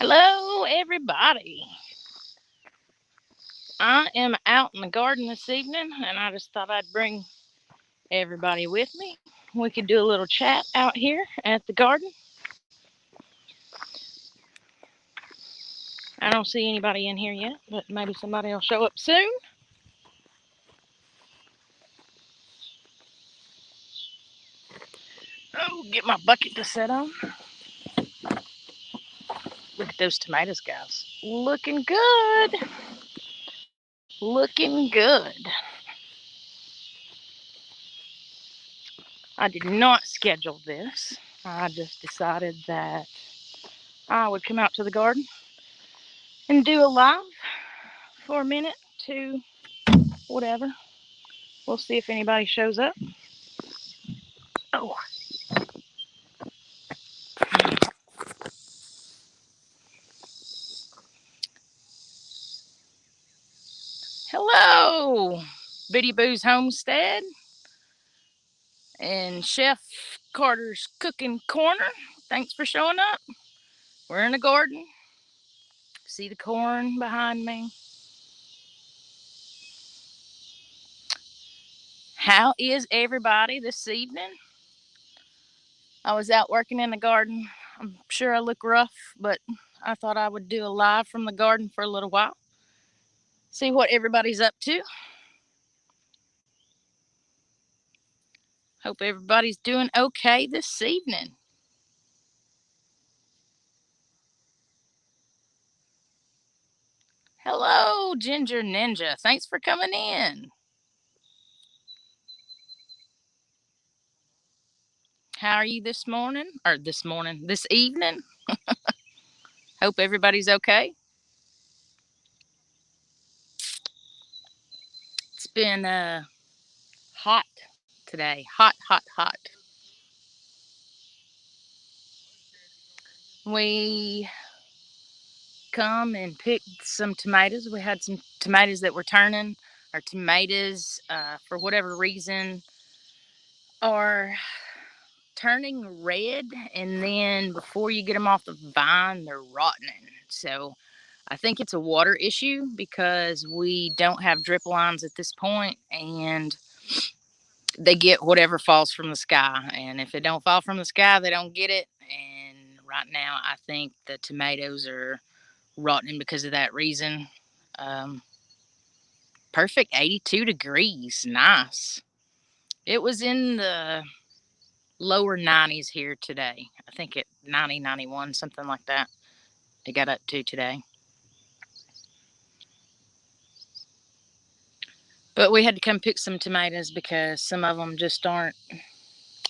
Hello, everybody. I am out in the garden this evening, and I just thought I'd bring everybody with me. We could do a little chat out here at the garden. I don't see anybody in here yet, but maybe somebody will show up soon. Oh, get my bucket to set on. Look at those tomatoes, guys. Looking good. Looking good. I did not schedule this. I just decided that I would come out to the garden and do a live for a minute, two, whatever. We'll see if anybody shows up. Oh, hello, Biddy Boo's Homestead and Chef Carter's Cooking Corner. Thanks for showing up. We're in the garden. See the corn behind me. How is everybody this evening? I was out working in the garden. I'm sure I look rough, but I thought I would do a live from the garden for a little while. See what everybody's up to. Hope everybody's doing okay this evening. Hello, Ginger Ninja. Thanks for coming in. How are you this morning? Or this evening? Hope everybody's okay. It's been hot today. Hot, hot, hot. We come and picked some tomatoes. We had some tomatoes that were turning. Our tomatoes, for whatever reason, are turning red, and then before you get them off the vine, they're rotting. So I think it's a water issue because we don't have drip lines at this point, and they get whatever falls from the sky. And if it don't fall from the sky, they don't get it. And right now, I think the tomatoes are rotting because of that reason. Um, Perfect 82 degrees. Nice. It was in the lower 90s here today. I think at 90, 91, something like that. It got up to today. But we had to come pick some tomatoes because some of them just aren't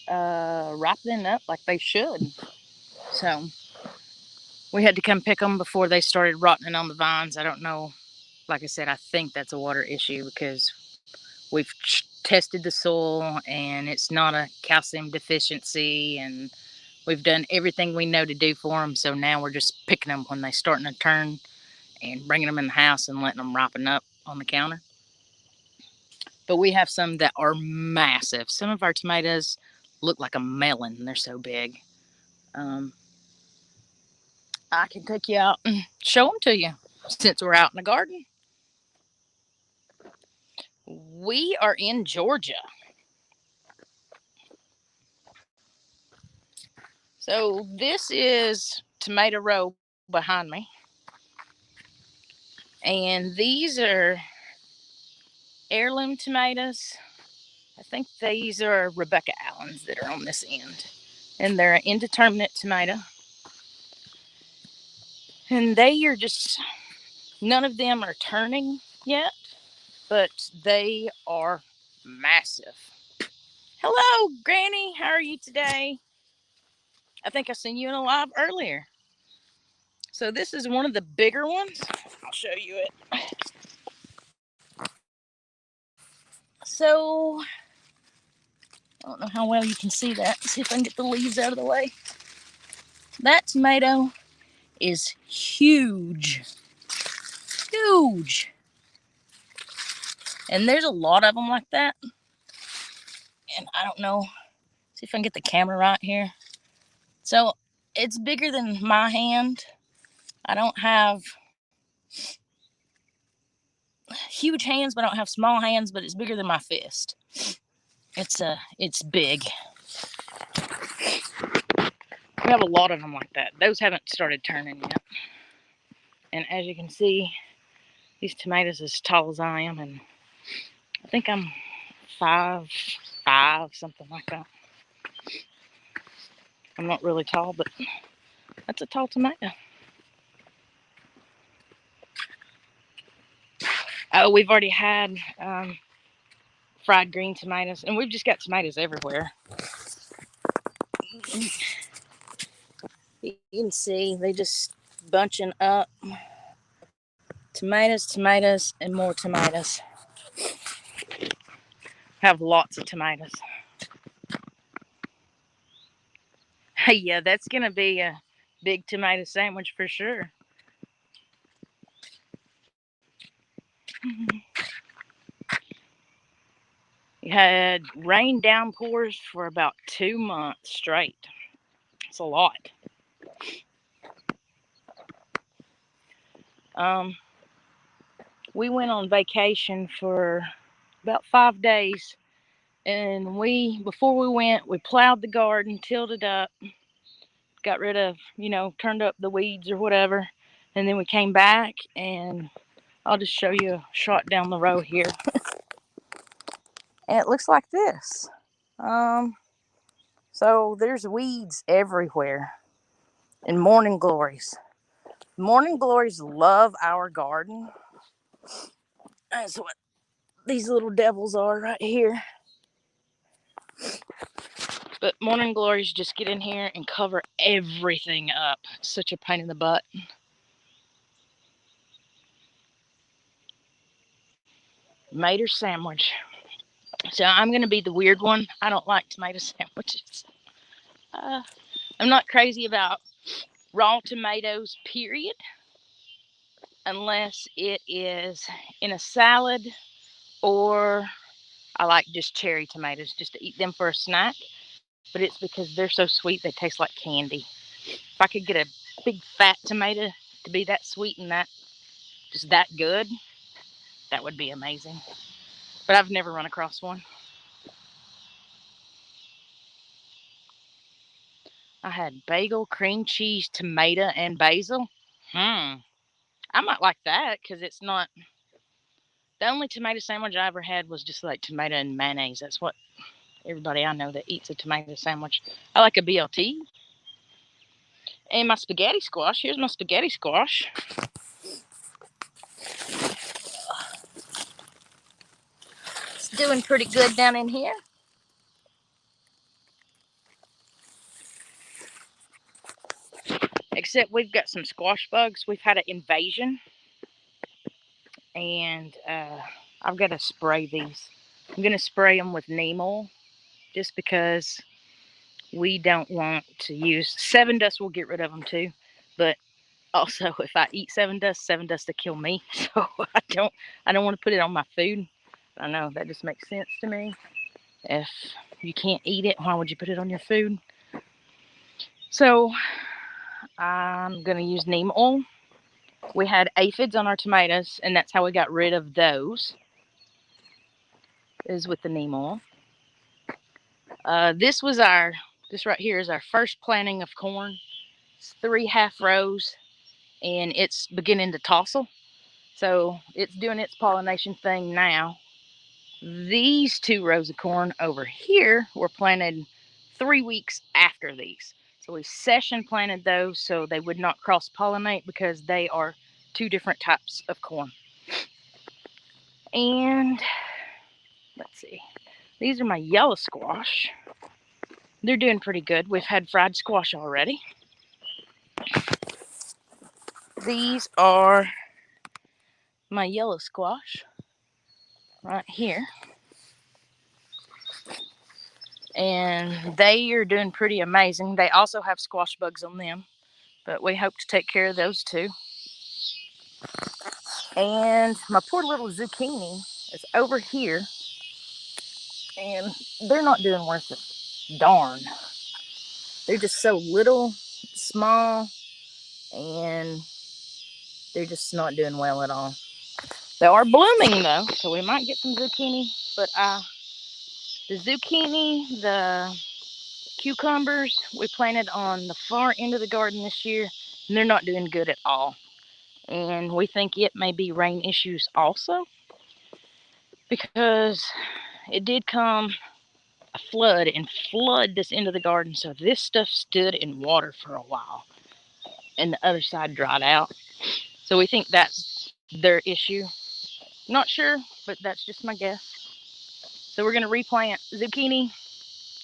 ripening up like they should. So we had to come pick them before they started rotting on the vines. I don't know. Like I said, I think that's a water issue because we've tested the soil and it's not a calcium deficiency, and we've done everything we know to do for them. So now we're just picking them when they're starting to turn and bringing them in the house and letting them ripen up on the counter. But we have some that are massive. Some of our tomatoes look like a melon. They're so big. Um, I can take you out and show them to you since we're out in the garden. We are in Georgia. So this is Tomato Row behind me. And these are heirloom tomatoes. I think these are Rebecca Allens that are on this end. And they're an indeterminate tomato. And they are just, none of them are turning yet, but they are massive. Hello, Granny. How are you today? I think I seen you in a live earlier. So this is one of the bigger ones. I'll show you it. So I don't know how well you can see that. See if I can get the leaves out of the way. That tomato is huge. Huge. And there's a lot of them like that. And I don't know. See if I can get the camera right here. So it's bigger than my hand. I don't have huge hands, but I don't have small hands, but it's bigger than my fist. It's big. We have a lot of them like that. Those haven't started turning yet. And as you can see, these tomatoes are as tall as I am, and I think I'm 5'5", something like that. I'm not really tall, but that's a tall tomato. Oh, we've already had fried green tomatoes, and we've just got tomatoes everywhere. You can see they just bunching up. Tomatoes, tomatoes, and more tomatoes. Have lots of tomatoes. Yeah, that's gonna be a big tomato sandwich for sure. You had rain downpours for about 2 months straight. It's a lot. We went on vacation for about 5 days, and before we went, we plowed the garden, tilled it up, got rid of, turned up the weeds or whatever, and then we came back, and I'll just show you a shot down the road here. And it looks like this. So there's weeds everywhere, and morning glories. Morning glories love our garden. That's what these little devils are right here. But morning glories just get in here and cover everything up. Such a pain in the butt. Made her sandwich. So I'm going to be the weird one. I don't like tomato sandwiches. I'm not crazy about raw tomatoes, period. Unless it is in a salad, or I like just cherry tomatoes just to eat them for a snack. But it's because they're so sweet they taste like candy. If I could get a big fat tomato to be that sweet and just that good, that would be amazing. But I've never run across one. I had bagel, cream cheese, tomato, and basil. I might like that because it's not. The only tomato sandwich I ever had was just like tomato and mayonnaise. That's what everybody I know that eats a tomato sandwich. I like a BLT. And my spaghetti squash. Here's my spaghetti squash. It's doing pretty good down in here. Except we've got some squash bugs. We've had an invasion. And I've got to spray these. I'm going to spray them with neem oil just because we don't want to use. Seven Dust will get rid of them too. But also, if I eat Seven Dust will kill me. So I don't want to put it on my food. I know that just makes sense to me. If you can't eat it, why would you put it on your food? So I'm going to use neem oil. We had aphids on our tomatoes, and that's how we got rid of those, is with the neem oil. This right here is our first planting of corn. It's 3 half rows, and it's beginning to tassel. So it's doing its pollination thing now. These 2 rows of corn over here were planted 3 weeks after these. So we session planted those so they would not cross pollinate because they are 2 different types of corn. And let's see, these are my yellow squash. They're doing pretty good. We've had fried squash already. These are my yellow squash right here. And they are doing pretty amazing. They also have squash bugs on them, but we hope to take care of those too. And my poor little zucchini is over here, and they're not doing worth a darn. They're just so little, small, and They're just not doing well at all. They are blooming though, so we might get some zucchini. But the zucchini, the cucumbers, we planted on the far end of the garden this year, and they're not doing good at all. And we think it may be rain issues also, because it did come a flood and flood this end of the garden, so this stuff stood in water for a while, and the other side dried out. So we think that's their issue. Not sure, but that's just my guess. So we're going to replant zucchini,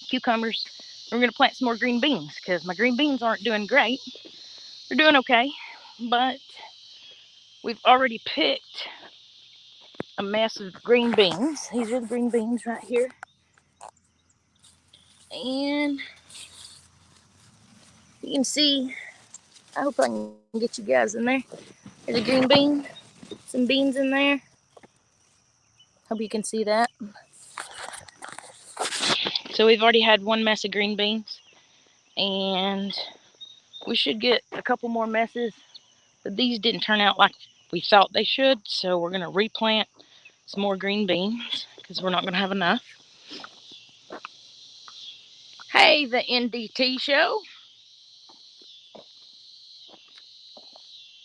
cucumbers. We're going to plant some more green beans because my green beans aren't doing great. They're doing okay, but we've already picked a mess of green beans. These are the green beans right here. And you can see, I hope I can get you guys in there. There's a green bean, some beans in there. Hope you can see that. So we've already had one mess of green beans, and we should get a couple more messes, but these didn't turn out like we thought they should, so we're going to replant some more green beans because we're not going to have enough. Hey, the NDT show.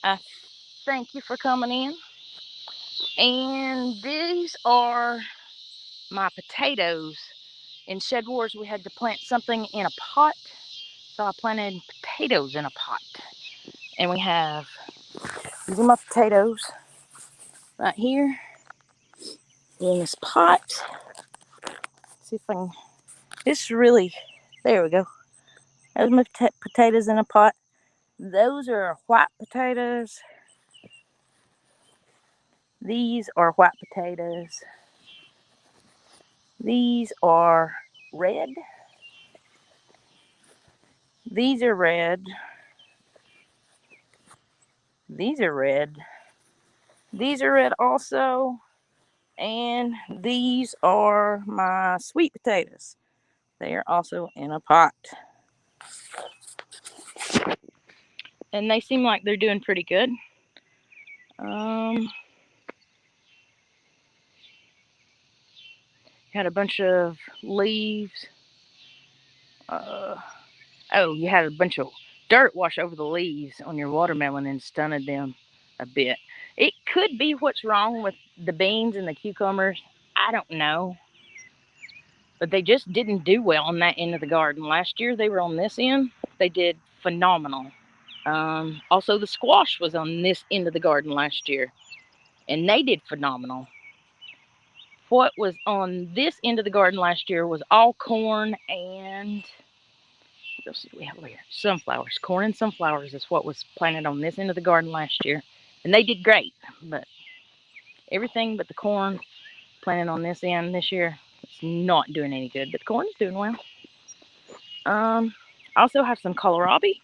I thank you for coming in. And these are my potatoes. In Shed Wars, we had to plant something in a pot, so I planted potatoes in a pot. And we have, these are my potatoes right here in this pot. Let's see if I can, this really, there we go. Those are my potatoes in a pot. Those are white potatoes. These are white potatoes. These are red. These are red. These are red. These are red also. And these are my sweet potatoes. They are also in a pot. And they seem like they're doing pretty good. Had a bunch of leaves. You had a bunch of dirt wash over the leaves on your watermelon and stunted them a bit. It could be what's wrong with the beans and the cucumbers. I don't know. But they just didn't do well on that end of the garden. Last year they were on this end. They did phenomenal. Also, the squash was on this end of the garden last year, and they did phenomenal. What was on this end of the garden last year was all corn and what else did we have over here? Sunflowers. Corn and sunflowers is what was planted on this end of the garden last year, and they did great. But everything but the corn planted on this end this year, it's not doing any good. But the corn is doing well. I also have some kohlrabi.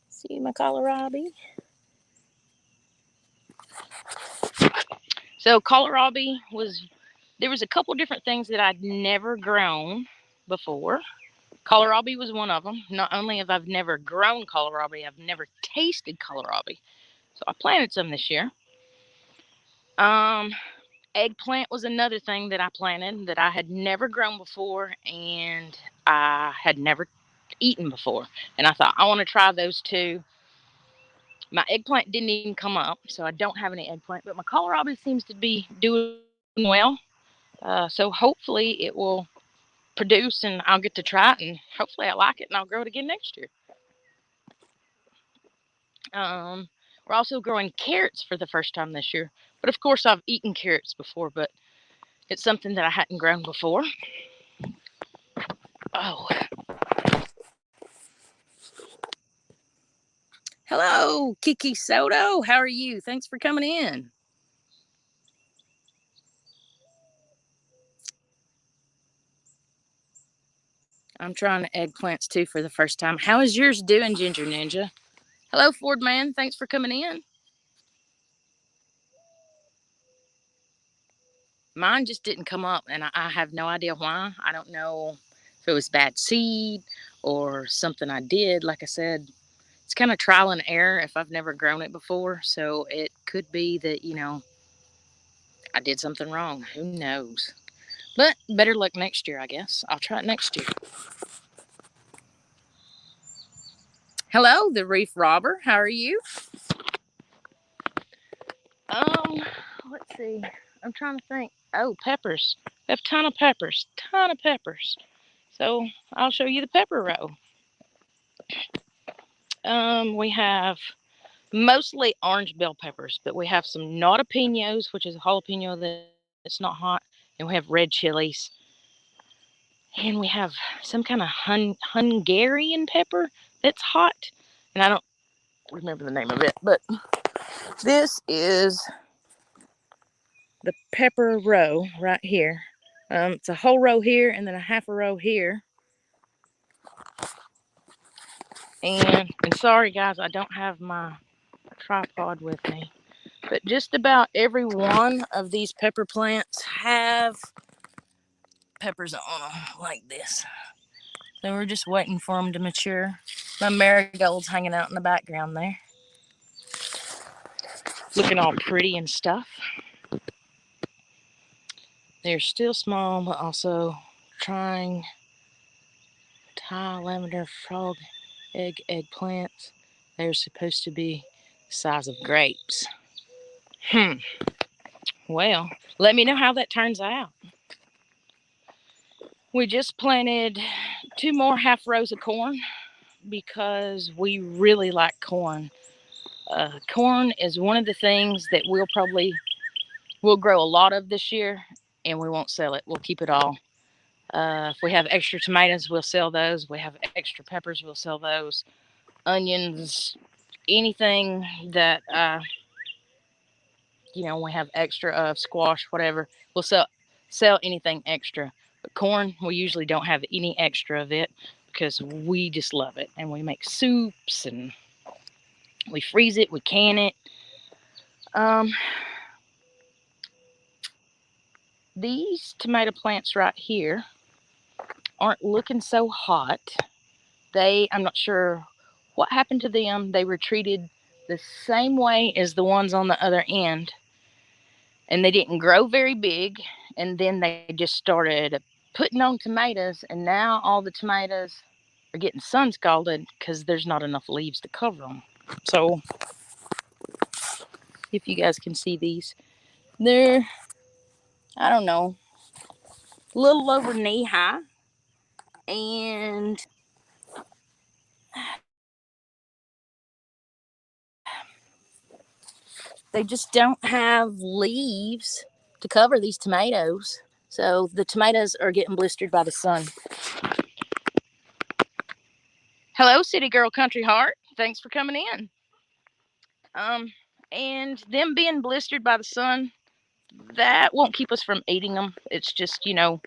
See my kohlrabi? So kohlrabi there was a couple different things that I'd never grown before. Kohlrabi was one of them. Not only have I never grown kohlrabi, I've never tasted kohlrabi. So I planted some this year. Eggplant was another thing that I planted that I had never grown before and I had never eaten before. And I thought, I want to try those two. My eggplant didn't even come up, so I don't have any eggplant, but my kohlrabi seems to be doing well. So hopefully it will produce and I'll get to try it, and hopefully I like it and I'll grow it again next year. We're also growing carrots for the first time this year. But of course I've eaten carrots before, but it's something that I hadn't grown before. Oh. Hello, Kiki Soto. How are you? Thanks for coming in. I'm trying eggplants too for the first time. How is yours doing, Ginger Ninja? Hello, Ford Man. Thanks for coming in. Mine just didn't come up, and I have no idea why. I don't know. if it was bad seed or something I did. Like I said, it's kind of trial and error if I've never grown it before. So it could be that, I did something wrong. Who knows? But better luck next year, I guess. I'll try it next year. Hello, the Reef Robber. How are you? Um, let's see. I'm trying to think. Oh, peppers. I have a ton of peppers. Ton of peppers. So I'll show you the pepper row. We have mostly orange bell peppers, but we have some notapinos, which is a jalapeno that's not hot, and we have red chilies, and we have some kind of Hungarian pepper that's hot, and I don't remember the name of it, but this is the pepper row right here. It's a whole row here and then a half a row here. And sorry guys, I don't have my tripod with me. But just about every one of these pepper plants have peppers on them like this. So we're just waiting for them to mature. My marigold's hanging out in the background there, looking all pretty and stuff. They're still small, but also trying Thai lavender frog eggplants. They're supposed to be the size of grapes. Well, let me know how that turns out. We just planted 2 more half rows of corn because we really like corn. Corn is one of the things that we'll grow a lot of this year, and we won't sell it. We'll keep it all. If we have extra tomatoes, we'll sell those. We have extra peppers, we'll sell those. Onions, anything that we have extra of, squash, whatever, we'll sell anything extra. But corn, we usually don't have any extra of it because we just love it, and we make soups and we freeze it, we can it. These tomato plants right here aren't looking so hot. I'm not sure what happened to them. They were treated the same way as the ones on the other end, and they didn't grow very big, and then they just started putting on tomatoes, and now all the tomatoes are getting sun scalded because there's not enough leaves to cover them. So if you guys can see these, they're, I don't know, a little over knee high, and they just don't have leaves to cover these tomatoes. So the tomatoes are getting blistered by the sun. Hello, City Girl Country Heart. Thanks for coming in. And them being blistered by the sun, that won't keep us from eating them. It's just, a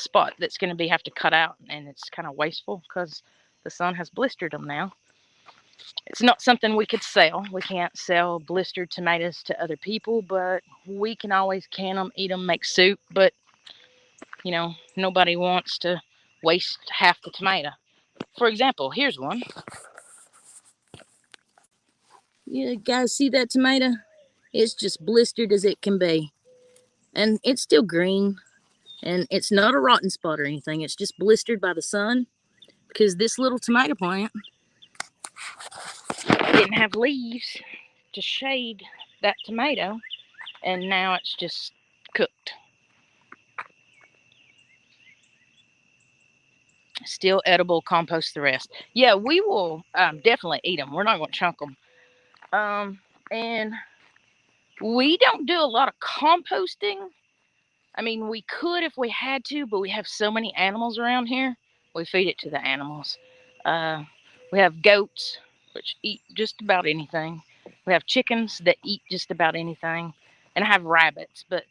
spot that's going to have to cut out, and it's kind of wasteful because the sun has blistered them now. It's not something we could sell. We can't sell blistered tomatoes to other people, but we can always can them, eat them, make soup. But, nobody wants to waste half the tomato. For example, here's one. You guys see that tomato? It's just blistered as it can be. And it's still green. And it's not a rotten spot or anything. It's just blistered by the sun because this little tomato plant didn't have leaves to shade that tomato, and now it's just cooked. Still edible, compost the rest. Yeah, we will definitely eat them. We're not going to chunk them. And we don't do a lot of composting. I mean, we could if we had to, but we have so many animals around here. We feed it to the animals. We have goats, which eat just about anything. We have chickens that eat just about anything. And I have rabbits, but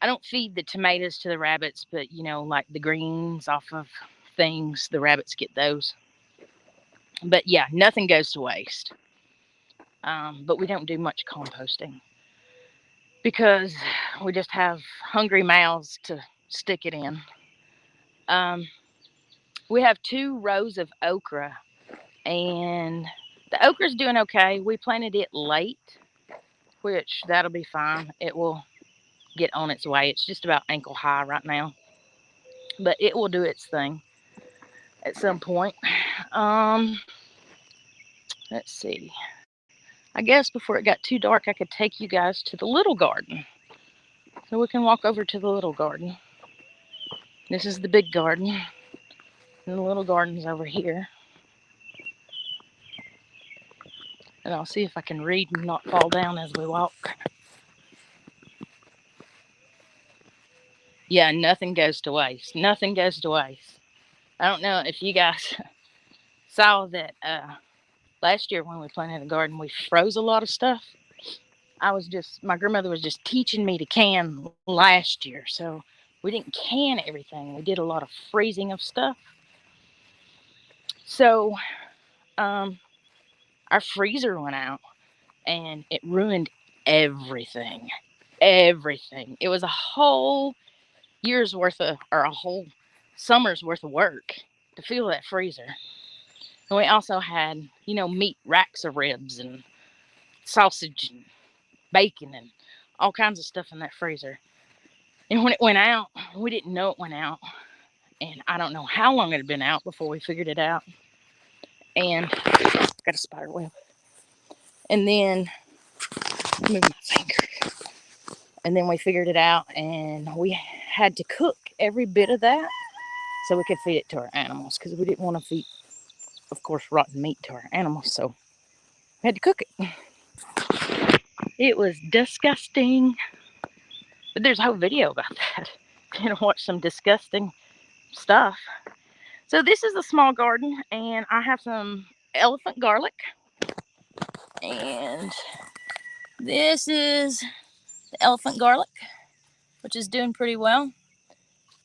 I don't feed the tomatoes to the rabbits, but, like the greens off of things, the rabbits get those. But yeah, nothing goes to waste. But we don't do much composting because we just have hungry mouths to stick it in. We have 2 rows of okra, and the okra's doing okay. We planted it late, which that'll be fine. It will get on its way. It's just about ankle high right now, but it will do its thing at some point. Let's see. I guess before it got too dark, I could take you guys to the little garden. So we can walk over to the little garden. This is the big garden, and the little garden's over here. And I'll see if I can read and not fall down as we walk. Yeah, nothing goes to waste. Nothing goes to waste. I don't know if you guys saw that last year when we planted a garden, we froze a lot of stuff. My grandmother was just teaching me to can last year. So we didn't can everything. We did a lot of freezing of stuff. So our freezer went out and it ruined everything. Everything. It was a whole year's worth of, or a whole summer's worth of work to fill that freezer. And we also had, meat, racks of ribs and sausage and bacon and all kinds of stuff in that freezer. And when it went out, we didn't know it went out. And I don't know how long it had been out before we figured it out. And got a spider web. And then move my finger. And then we figured it out, and we had to cook every bit of that so we could feed it to our animals, because we didn't want to feed, of course, rotten meat to our animals. So we had to cook it. It was disgusting. But there's a whole video about that. You're going to watch some disgusting stuff. So this is a small garden, and I have some elephant garlic. And this is the elephant garlic, which is doing pretty well.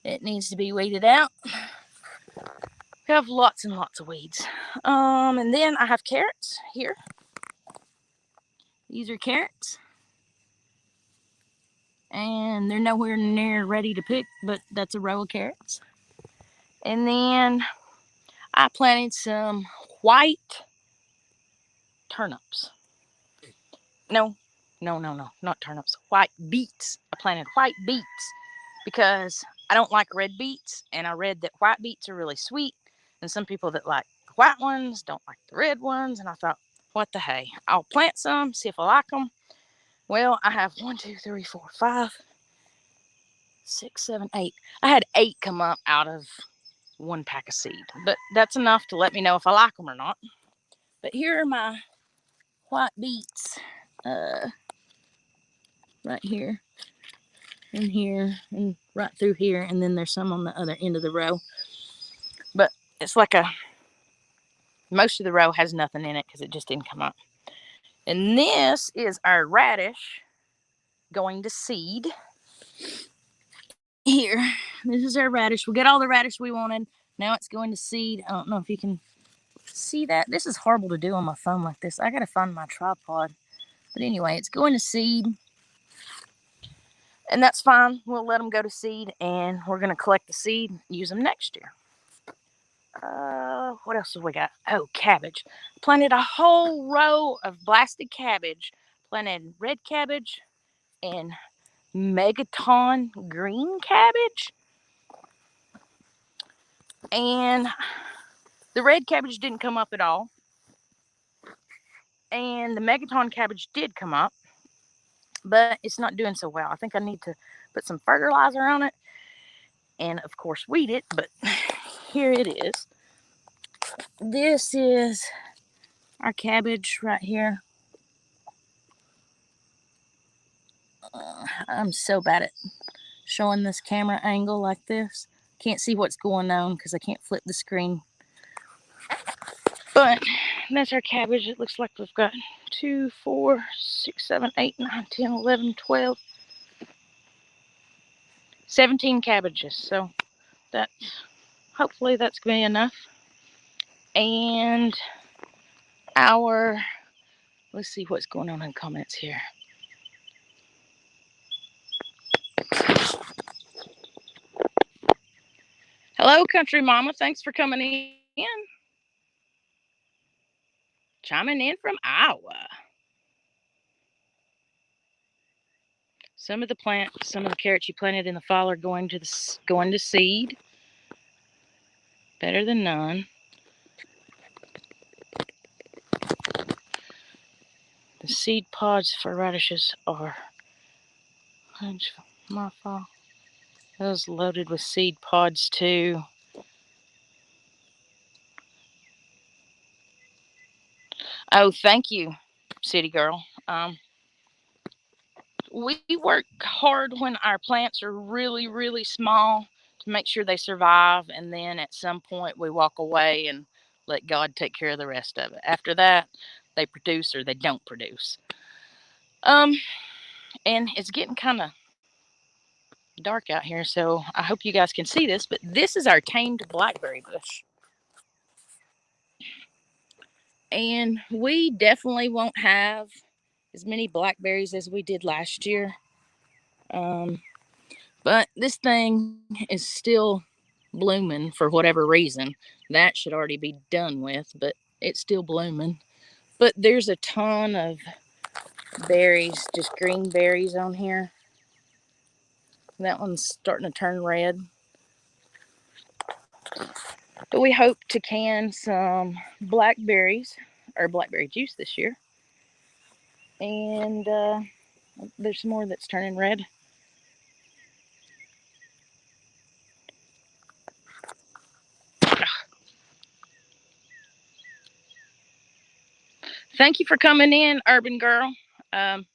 It needs to be weeded out. We have lots and lots of weeds. And then I have carrots here. These are carrots. And they're nowhere near ready to pick, but that's a row of carrots. And then I planted some white turnips. No, not turnips. White beets. I planted white beets because I don't like red beets, and I read that white beets are really sweet, and some people that like the white ones don't like the red ones, and I thought, what the hey, I'll plant some, see if I like them. Well, I have 1, 2, 3, 4, 5, 6, 7, 8. I had 8 come up out of 1 pack of seed, but that's enough to let me know if I like them or not. But here are my white beets, right here, and here, and right through here, and then there's some on the other end of the row. But it's like most of the row has nothing in it because it just didn't come up. And this is our radish going to seed. Here, this is our radish. We got all the radish we wanted. Now it's going to seed. I don't know if you can see that. This is horrible to do on my phone like this. I gotta find my tripod. But anyway, it's going to seed. And that's fine. We'll let them go to seed, and we're going to collect the seed and use them next year. What else have we got? Oh, cabbage. Planted a whole row of blasted cabbage. Planted red cabbage and megaton green cabbage. And the red cabbage didn't come up at all. And the megaton cabbage did come up, but it's not doing so well. I think I need to put some fertilizer on it and, of course, weed it. But here it is. This is our cabbage right here. I'm so bad at showing this camera angle like this. Can't see what's going on because I can't flip the screen. But that's our cabbage. It looks like we've got 2, 4, 6, 7, 8, 9, 10, 11, 12, 17 cabbages. So hopefully that's going to be enough. And let's see what's going on in the comments here. Hello, country mama. Thanks for coming in. Chiming in from Iowa. Some of the carrots you planted in the fall are going to seed. Better than none. The seed pods for radishes are my fall. Those loaded with seed pods too. Oh, thank you, city girl. We work hard when our plants are really, really small to make sure they survive, and then at some point we walk away and let God take care of the rest of it. After that, they produce or they don't produce. And it's getting kind of dark out here, so I hope you guys can see this, but this is our tamed blackberry bush. And we definitely won't have as many blackberries as we did last year. But this thing is still blooming for whatever reason. That should already be done with, but it's still blooming. But there's a ton of berries, just green berries on here. That one's starting to turn red. But we hope to can some blackberries or blackberry juice this year. And there's some more that's turning red. Thank you for coming in, Urban Girl. Have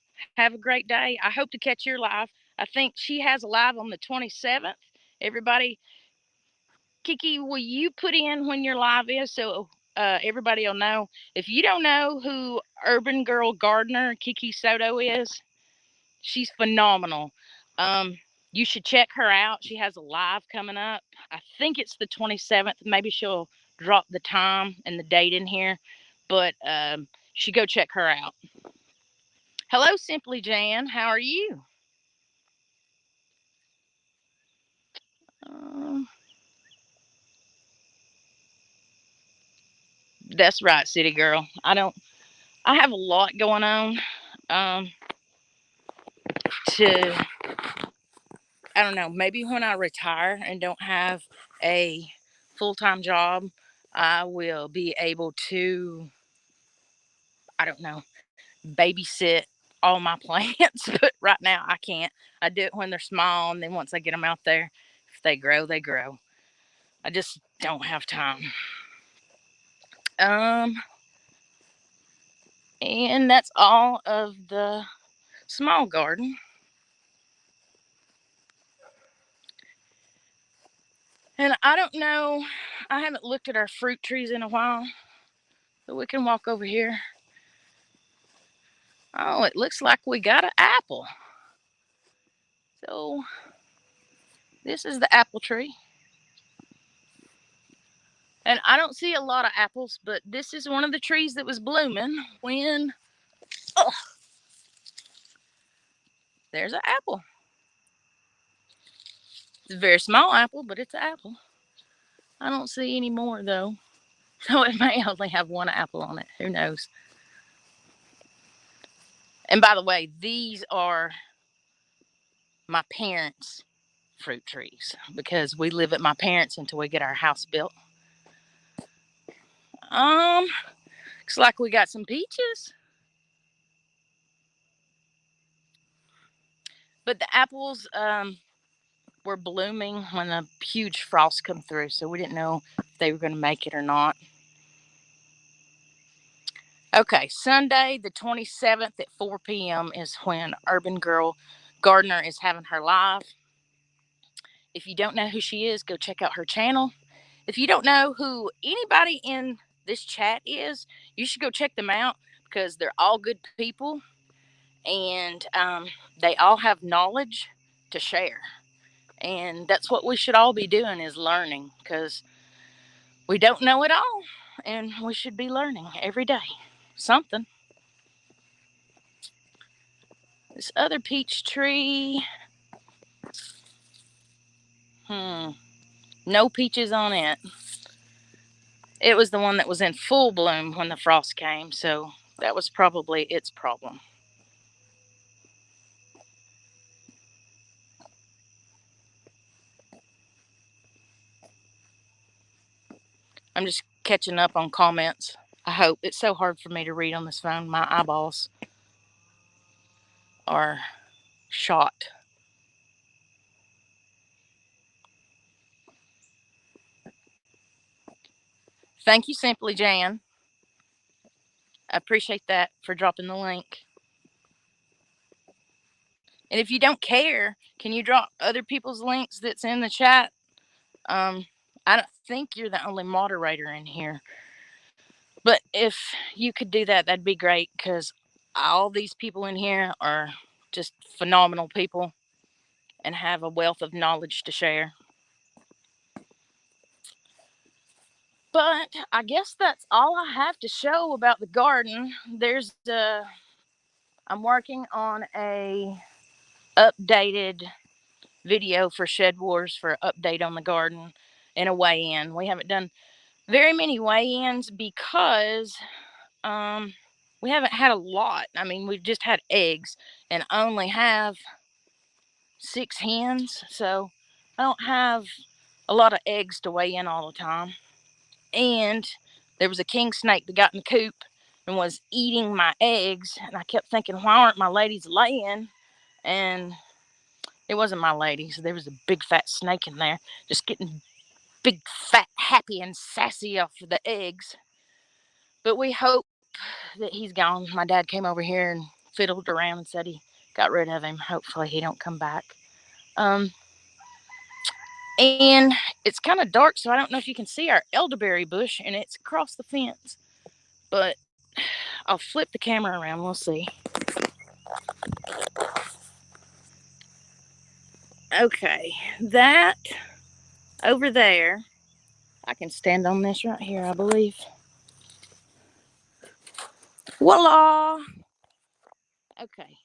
a great day. I hope to catch your live. I think she has a live on the 27th. Everybody, Kiki, will you put in when your live is so everybody will know? If you don't know who Urban Girl Gardener Kiki Soto is, she's phenomenal. You should check her out. She has a live coming up. I think it's the 27th. Maybe she'll drop the time and the date in here, but you should go check her out. Hello, Simply Jan. How are you? Um, that's right, City Girl. I have a lot going on. Um, to I don't know. Maybe when I retire and don't have a full-time job, I will be able to. I don't know, babysit all my plants, but right now I can't. I do it when they're small, and then once I get them out there, if they grow, they grow. I just don't have time. Um, and that's all of the small garden. And I don't know, I haven't looked at our fruit trees in a while, but we can walk over here. Oh, it looks like we got an apple. So this is the apple tree. And I don't see a lot of apples, but this is one of the trees that was blooming when, oh, there's an apple. It's a very small apple, but it's an apple. I don't see any more though. So it may only have one apple on it. Who knows? And by the way, these are my parents' fruit trees because we live at my parents' until we get our house built. Looks like we got some peaches. But the apples were blooming when a huge frost come through, so we didn't know if they were going to make it or not. Okay, Sunday the 27th at 4 p.m. is when Urban Girl Gardener is having her live. If you don't know who she is, go check out her channel. If you don't know who anybody in this chat is, you should go check them out because they're all good people and they all have knowledge to share. And that's what we should all be doing is learning because we don't know it all and we should be learning every day something. This other peach tree, No peaches on it. It was the one that was in full bloom when the frost came, so that was probably its problem. I'm just catching up on comments. I hope. It's so hard for me to read on this phone. My eyeballs are shot. Thank you, Simply Jan. I appreciate that for dropping the link. And if you don't care, can you drop other people's links that's in the chat? I don't think you're the only moderator in here. But if you could do that, that'd be great, because all these people in here are just phenomenal people and have a wealth of knowledge to share. But I guess that's all I have to show about the garden. I'm working on a updated video for Shed Wars for update on the garden and a weigh-in. We haven't done very many weigh-ins because we haven't had a lot. I mean, we've just had eggs and only have 6 hens, so I don't have a lot of eggs to weigh in all the time. And there was a king snake that got in the coop and was eating my eggs, and I kept thinking, why aren't my ladies laying? And it wasn't my ladies. There was a big fat snake in there just getting big fat happy and sassy off of the eggs. But we hope that he's gone. My dad came over here and fiddled around and said he got rid of him. Hopefully he don't come back. And it's kind of dark, so I don't know if you can see our elderberry bush, and it's across the fence. But I'll flip the camera around. We'll see. Okay, that over there. I can stand on this right here, I believe. Voila! Okay,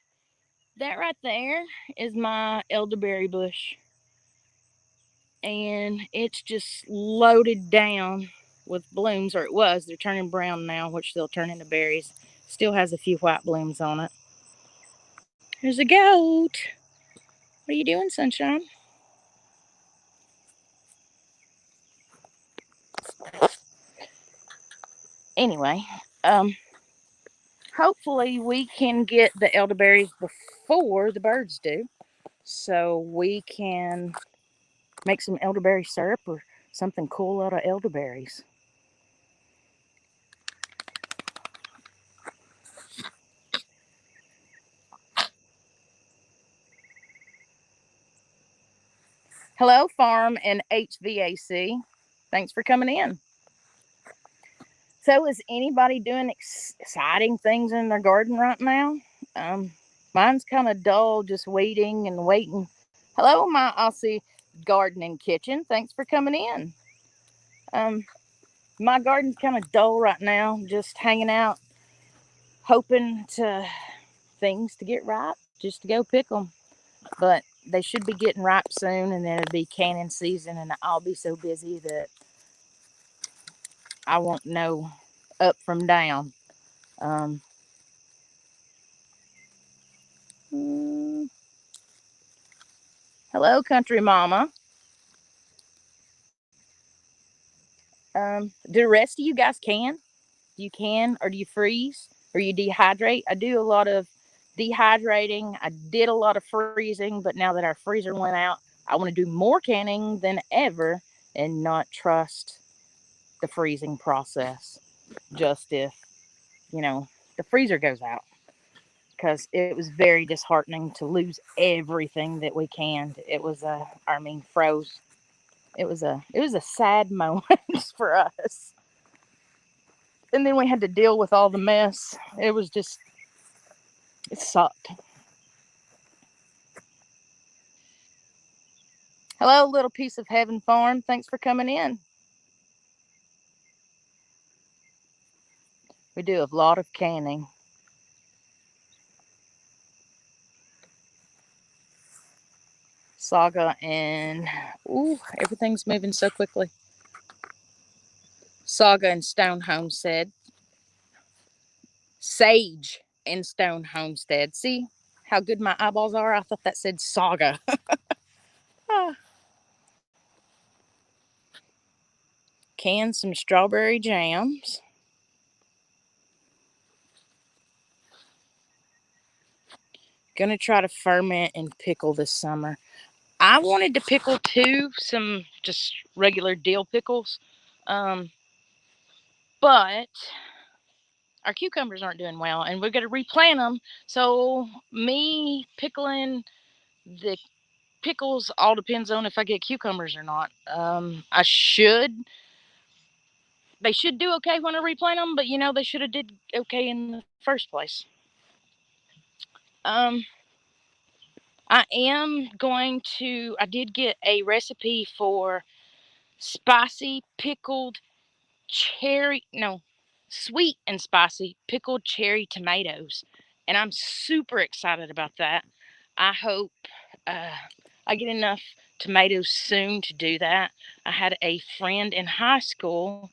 that right there is my elderberry bush. And it's just loaded down with blooms, or it was. They're turning brown now, which they'll turn into berries. Still has a few white blooms on it. There's a goat. What are you doing, sunshine? Anyway, hopefully we can get the elderberries before the birds do, so we can make some elderberry syrup or something cool out of elderberries. Hello, Farm and HVAC. Thanks for coming in. So, is anybody doing exciting things in their garden right now? Mine's kind of dull, just waiting and waiting. Hello, my Aussie garden and kitchen. Thanks for coming in. My garden's kind of dull right now, just hanging out, hoping to things to get ripe, just to go pick them. But they should be getting ripe soon, and then it'll be canning season, and I'll be so busy that I won't know up from down. Um, Hello, country mama. Do the rest of you guys can? Do you can, or do you freeze, or you dehydrate? I do a lot of dehydrating. I did a lot of freezing, but now that our freezer went out, I want to do more canning than ever and not trust the freezing process. Just if, the freezer goes out, because it was very disheartening to lose everything that we canned. It was froze. It was a sad moment for us. And then we had to deal with all the mess. It sucked. Hello, little piece of heaven farm. Thanks for coming in. We do a lot of canning. Saga and everything's moving so quickly. Saga and Stone Homestead. Sage and Stone Homestead. See how good my eyeballs are? I thought that said Saga. Ah. Canned some strawberry jams. Gonna try to ferment and pickle this summer. I wanted to pickle too, some just regular dill pickles. But our cucumbers aren't doing well and we're going to replant them. So me pickling the pickles all depends on if I get cucumbers or not. They should do okay when I replant them, but they should have did okay in the first place. I did get a recipe for spicy pickled sweet and spicy pickled cherry tomatoes. And I'm super excited about that. I hope I get enough tomatoes soon to do that. I had a friend in high school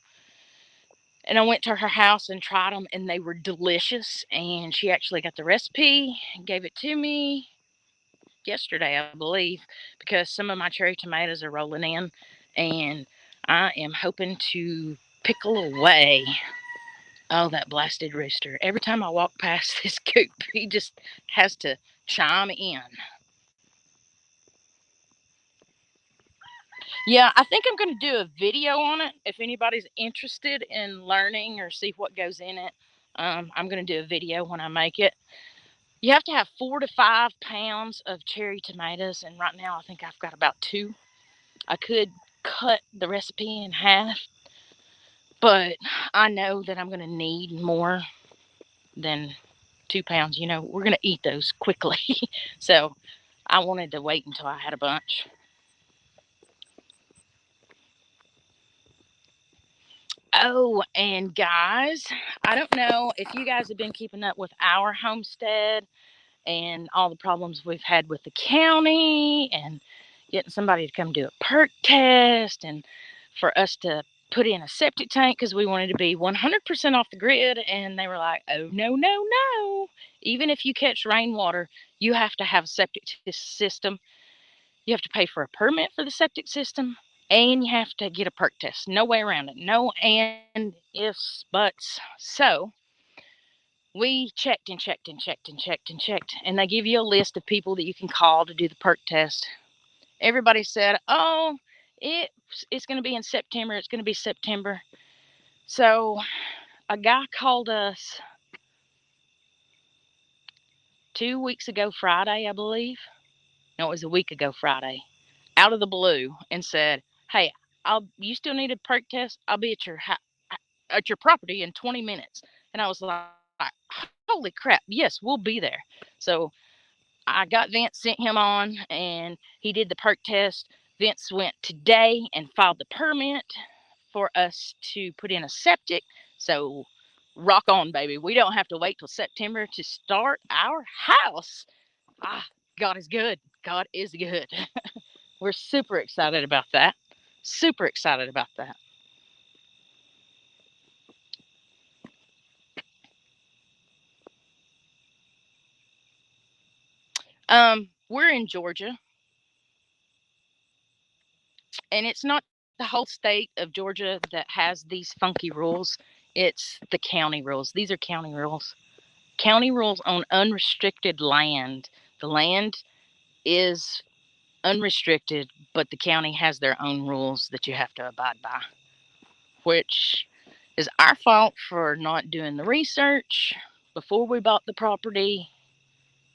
and I went to her house and tried them and they were delicious. And she actually got the recipe and gave it to me yesterday, I believe, because some of my cherry tomatoes are rolling in and I am hoping to pickle away. Oh, that blasted rooster. Every time I walk past this coop, he just has to chime in. Yeah, I think I'm going to do a video on it. If anybody's interested in learning or see what goes in it, I'm going to do a video when I make it. You have to have 4 to 5 pounds of cherry tomatoes, and right now I think I've got about 2. I could cut the recipe in half, but I know that I'm going to need more than 2 pounds. We're going to eat those quickly. So I wanted to wait until I had a bunch. Oh, and guys, I don't know if you guys have been keeping up with our homestead and all the problems we've had with the county and getting somebody to come do a perk test and for us to put in a septic tank because we wanted to be 100% off the grid. And they were like, oh, no, no, no. Even if you catch rainwater, you have to have a septic system. You have to pay for a permit for the septic system and you have to get a perk test. No way around it. No and ifs, buts. So we checked and checked and checked and checked and checked. And they give you a list of people that you can call to do the perk test. Everybody said, oh, it's going to be in September. It's going to be September. So a guy called us 2 weeks ago Friday, I believe. No, it was a week ago Friday, out of the blue, and said, hey, you still need a perk test? I'll be at your property in 20 minutes. And I was like, holy crap, yes, we'll be there. So I got Vince, sent him on, and he did the perk test. Vince went today and filed the permit for us to put in a septic. So rock on, baby. We don't have to wait till September to start our house. God is good. God is good. We're super excited about that. Super excited about that. We're in Georgia, and it's not the whole state of Georgia that has these funky rules. It's the county rules. These are county rules. County rules on unrestricted land. The land is unrestricted, but the county has their own rules that you have to abide by, which is our fault for not doing the research before we bought the property,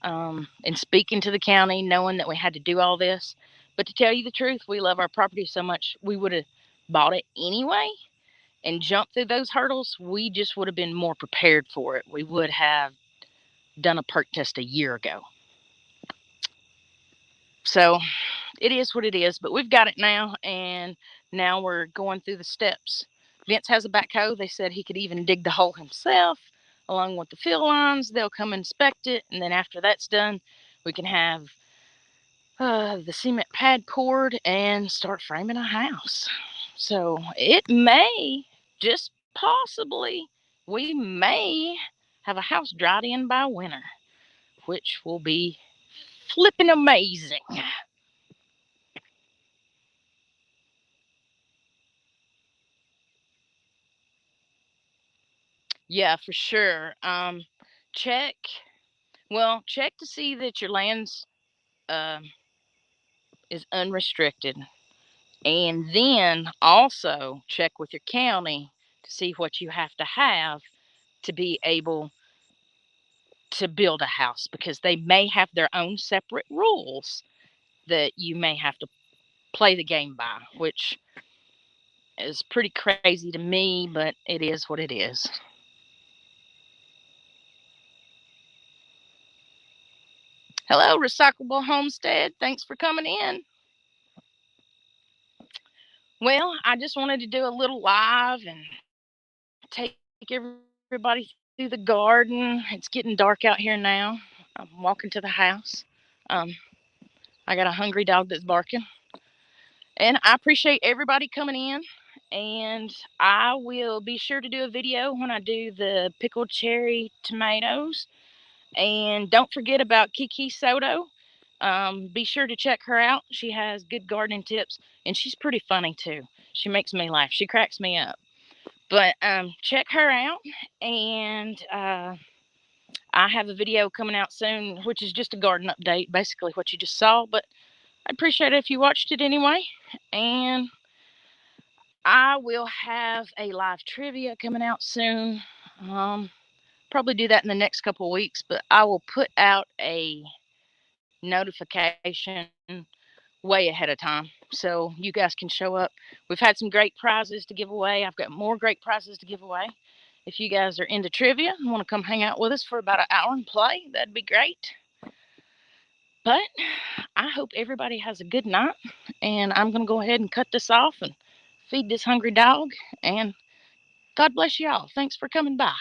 and speaking to the county, knowing that we had to do all this. But to tell you the truth, we love our property so much, we would have bought it anyway and jumped through those hurdles. We just would have been more prepared for it. We would have done a perk test a year ago. So it is what it is, but we've got it now, and now we're going through the steps. Vince has a backhoe. They said he could even dig the hole himself along with the fill lines. They'll come inspect it, and then after that's done, we can have the cement pad poured and start framing a house. So it may, just possibly, we may have a house dried in by winter, which will be flipping amazing. Yeah, for sure. Check. Well, check to see that your land's is unrestricted, and then also check with your county to see what you have to be able to build a house, because they may have their own separate rules that you may have to play the game by, which is pretty crazy to me, but it is what it is. Hello, Recyclable Homestead. Thanks for coming in. Well, I just wanted to do a little live and take everybody through the garden. It's getting dark out here now. I'm walking to the house. Um, I got a hungry dog that's barking. And I appreciate everybody coming in. And I will be sure to do a video when I do the pickled cherry tomatoes. And don't forget about Kiki Soto. Be sure to check her out. She has good gardening tips, and she's pretty funny too. She makes me laugh. She cracks me up. But check her out. And I have a video coming out soon, which is just a garden update, basically what you just saw. But I appreciate it if you watched it anyway. And I will have a live trivia coming out soon. Probably do that in the next couple of weeks, but I will put out a notification way ahead of time so you guys can show up. We've had some great prizes to give away. I've got more great prizes to give away. If you guys are into trivia and want to come hang out with us for about an hour and play, that'd be great. But I hope everybody has a good night, and I'm going to go ahead and cut this off and feed this hungry dog. And God bless y'all. Thanks for coming by.